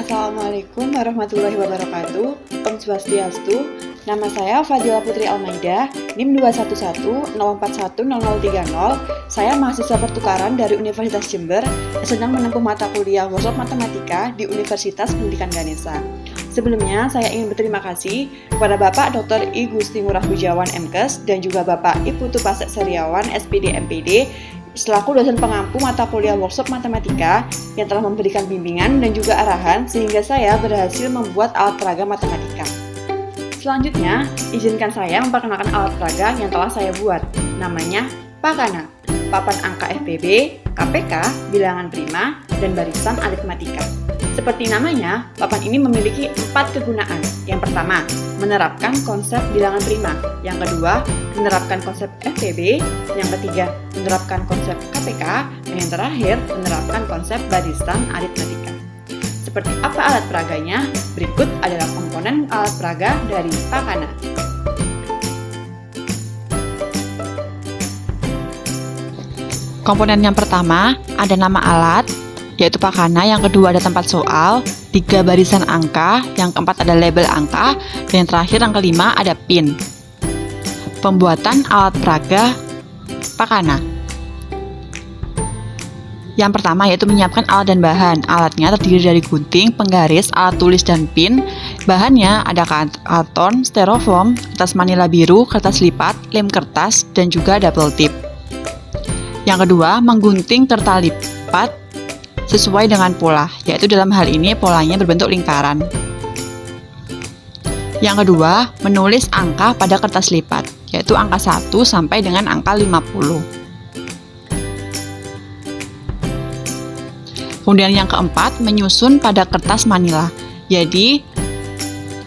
Assalamualaikum warahmatullahi wabarakatuh. Om Swastiastu. Nama saya Fadila Putri Almaida, NIM 21104104030. Saya mahasiswa pertukaran dari Universitas Jember yang sedang menempuh mata kuliah workshop matematika di Universitas Pendidikan Ganesha. Sebelumnya, saya ingin berterima kasih kepada Bapak Dr. I Gusti Ngurah Hujawan MKes dan juga Bapak I Putu Pasek Sariawan SPD MPD selaku dosen pengampu mata kuliah workshop matematika yang telah memberikan bimbingan dan juga arahan sehingga saya berhasil membuat alat peraga matematika. Selanjutnya, izinkan saya memperkenalkan alat peraga yang telah saya buat. Namanya Pakana, papan angka FPB, KPK, bilangan prima, dan barisan aritmatika. Seperti namanya, papan ini memiliki 4 kegunaan. Yang pertama, menerapkan konsep bilangan prima. Yang kedua, menerapkan konsep FPB. Yang ketiga, menerapkan konsep KPK. Dan yang terakhir, menerapkan konsep barisan aritmatika. Seperti apa alat peraganya? Berikut adalah komponen alat peraga dari Pakana. Komponen yang pertama ada nama alat, yaitu Pakana. Yang kedua ada tempat soal, 3 barisan angka, yang keempat ada label angka, dan yang terakhir yang kelima ada pin. Pembuatan alat peraga Pakana. Yang pertama yaitu menyiapkan alat dan bahan. Alatnya terdiri dari gunting, penggaris, alat tulis, dan pin. Bahannya ada karton, styrofoam, kertas manila biru, kertas lipat, lem kertas, dan juga double tip. Yang kedua, menggunting kertas lipat sesuai dengan pola, yaitu dalam hal ini polanya berbentuk lingkaran. Yang kedua, menulis angka pada kertas lipat, yaitu angka 1 sampai dengan angka 50. Kemudian yang keempat, menyusun pada kertas manila. Jadi,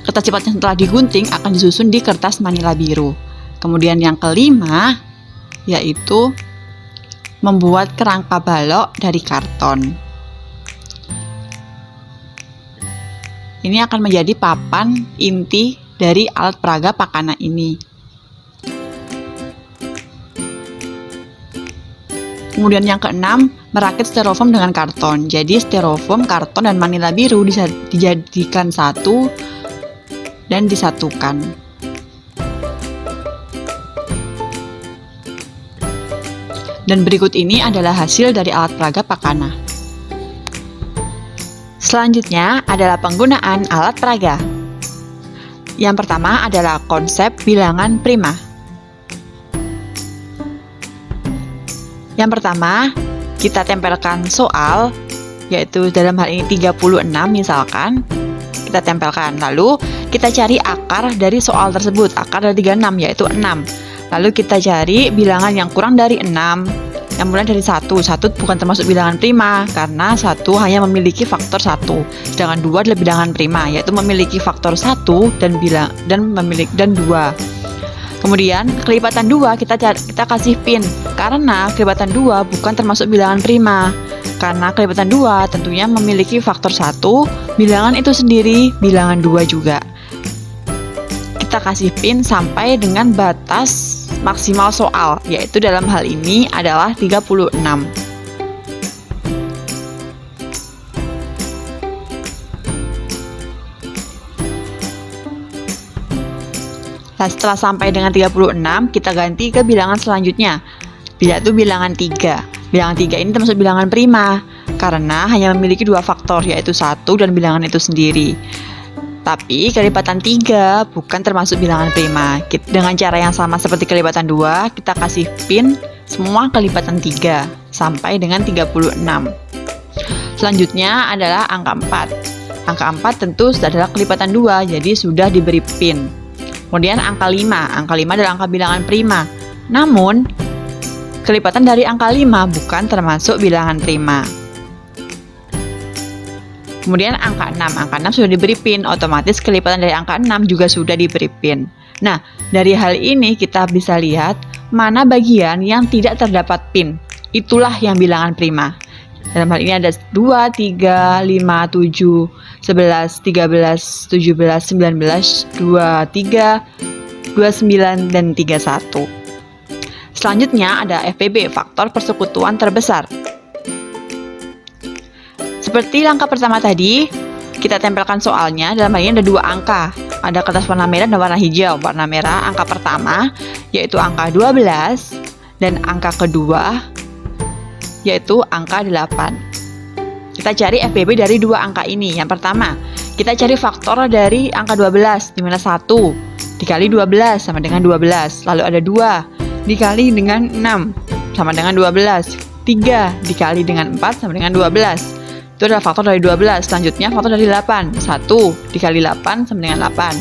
kertas lipat yang telah digunting akan disusun di kertas manila biru. Kemudian yang kelima, yaitu membuat kerangka balok dari karton. Ini akan menjadi papan inti dari alat peraga Pakana ini. Kemudian yang keenam, merakit styrofoam dengan karton. Jadi styrofoam, karton, dan manila biru bisa dijadikan satu dan disatukan. Dan berikut ini adalah hasil dari alat peraga Pakana. Selanjutnya adalah penggunaan alat peraga. Yang pertama adalah konsep bilangan prima. Yang pertama, kita tempelkan soal, yaitu dalam hal ini 36 misalkan, kita tempelkan. Lalu kita cari akar dari soal tersebut, akar dari 36 yaitu 6. Lalu kita cari bilangan yang kurang dari 6, yang mulai dari 1. 1 bukan termasuk bilangan prima, karena 1 hanya memiliki faktor 1. Sedangkan 2 adalah bilangan prima, yaitu memiliki faktor 1 dan 2. Kemudian kelipatan 2 kita kasih pin, karena kelipatan 2 bukan termasuk bilangan prima. Karena kelipatan 2 tentunya memiliki faktor 1, bilangan itu sendiri bilangan 2 juga. Kita kasih pin sampai dengan batas maksimal soal, yaitu dalam hal ini adalah 36. Setelah sampai dengan 36, kita ganti ke bilangan selanjutnya, yaitu bilangan 3. Bilangan 3 ini termasuk bilangan prima, karena hanya memiliki 2 faktor, yaitu 1 dan bilangan itu sendiri. Tapi kelipatan 3 bukan termasuk bilangan prima. Dengan cara yang sama seperti kelipatan 2, kita kasih pin semua kelipatan 3 sampai dengan 36. Selanjutnya adalah angka 4. Angka 4 tentu adalah kelipatan 2, jadi sudah diberi pin. Kemudian angka 5. Angka 5 adalah angka bilangan prima. Namun, kelipatan dari angka 5 bukan termasuk bilangan prima. Kemudian angka 6. Angka 6 sudah diberi pin, otomatis kelipatan dari angka 6 juga sudah diberi pin. Nah, dari hal ini kita bisa lihat mana bagian yang tidak terdapat pin. Itulah yang bilangan prima. Dalam hal ini ada 2, 3, 5, 7, 11, 13, 17, 19, 23, 29, dan 31. Selanjutnya ada FPB, faktor persekutuan terbesar. Seperti langkah pertama tadi, kita tempelkan soalnya. Dalam hal ini ada dua angka, ada kertas warna merah dan warna hijau. Warna merah angka pertama yaitu angka 12 dan angka kedua yaitu angka 8. Kita cari FBB dari dua angka ini. Yang pertama, kita cari faktor dari angka 12, di mana 1 dikali 12 sama dengan 12. Lalu ada 2 dikali dengan 6 sama dengan 12. 3 dikali dengan 4 sama dengan 12. Itu adalah faktor dari 12. Selanjutnya faktor dari 8. 1 dikali 8 sama dengan 8.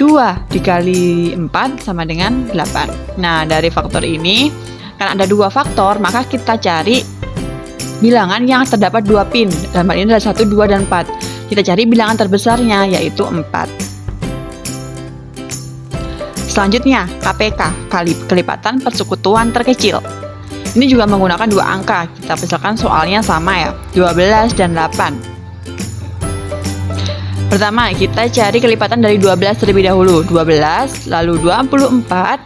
2 dikali 4 sama dengan 8. Nah, dari faktor ini, karena ada dua faktor, maka kita cari bilangan yang terdapat 2 pin. Dalam hal ini adalah 1, 2, dan 4. Kita cari bilangan terbesarnya, yaitu 4. Selanjutnya, KPK, kelipatan persekutuan terkecil. Ini juga menggunakan dua angka. Kita misalkan soalnya sama ya, 12 dan 8. Pertama, kita cari kelipatan dari 12 terlebih dahulu. 12, lalu 24,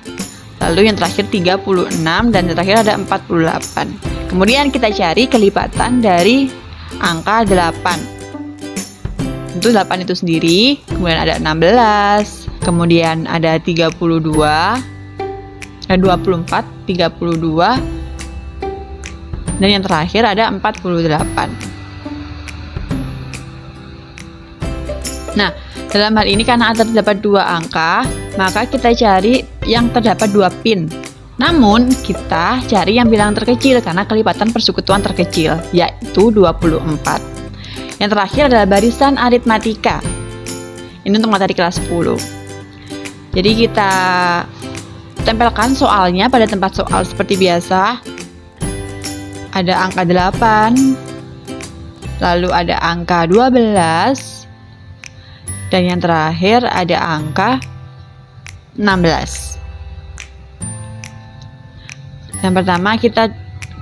lalu yang terakhir 36, dan yang terakhir ada 48. Kemudian kita cari kelipatan dari angka 8. Itu 8 itu sendiri, kemudian ada 16, kemudian ada 32, ada 24, 32, dan yang terakhir ada 48. Nah, dalam hal ini karena terdapat dua angka, maka kita cari yang terdapat 2 pin. Namun, kita cari yang bilangan terkecil karena kelipatan persekutuan terkecil, yaitu 24. Yang terakhir adalah barisan aritmatika. Ini untuk materi kelas 10. Jadi kita tempelkan soalnya pada tempat soal seperti biasa. Ada angka 8, lalu ada angka 12, dan yang terakhir ada angka 16. Yang pertama kita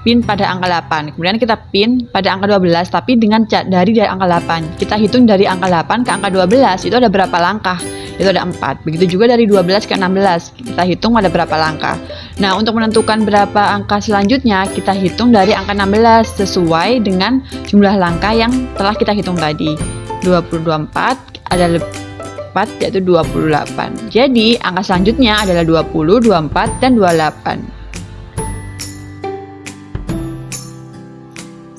pin pada angka 8, kemudian kita pin pada angka 12, tapi dari angka 8. Kita hitung dari angka 8 ke angka 12, itu ada berapa langkah? Itu ada 4. Begitu juga dari 12 ke 16, kita hitung ada berapa langkah. Nah, untuk menentukan berapa angka selanjutnya, kita hitung dari angka 16 sesuai dengan jumlah langkah yang telah kita hitung tadi. 24 ada 4 yaitu 28. Jadi, angka selanjutnya adalah 20, 24, dan 28.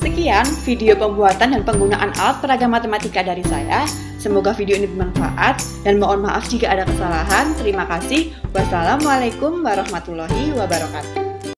Sekian video pembuatan dan penggunaan alat peraga matematika dari saya. Semoga video ini bermanfaat dan mohon maaf jika ada kesalahan. Terima kasih. Wassalamualaikum warahmatullahi wabarakatuh.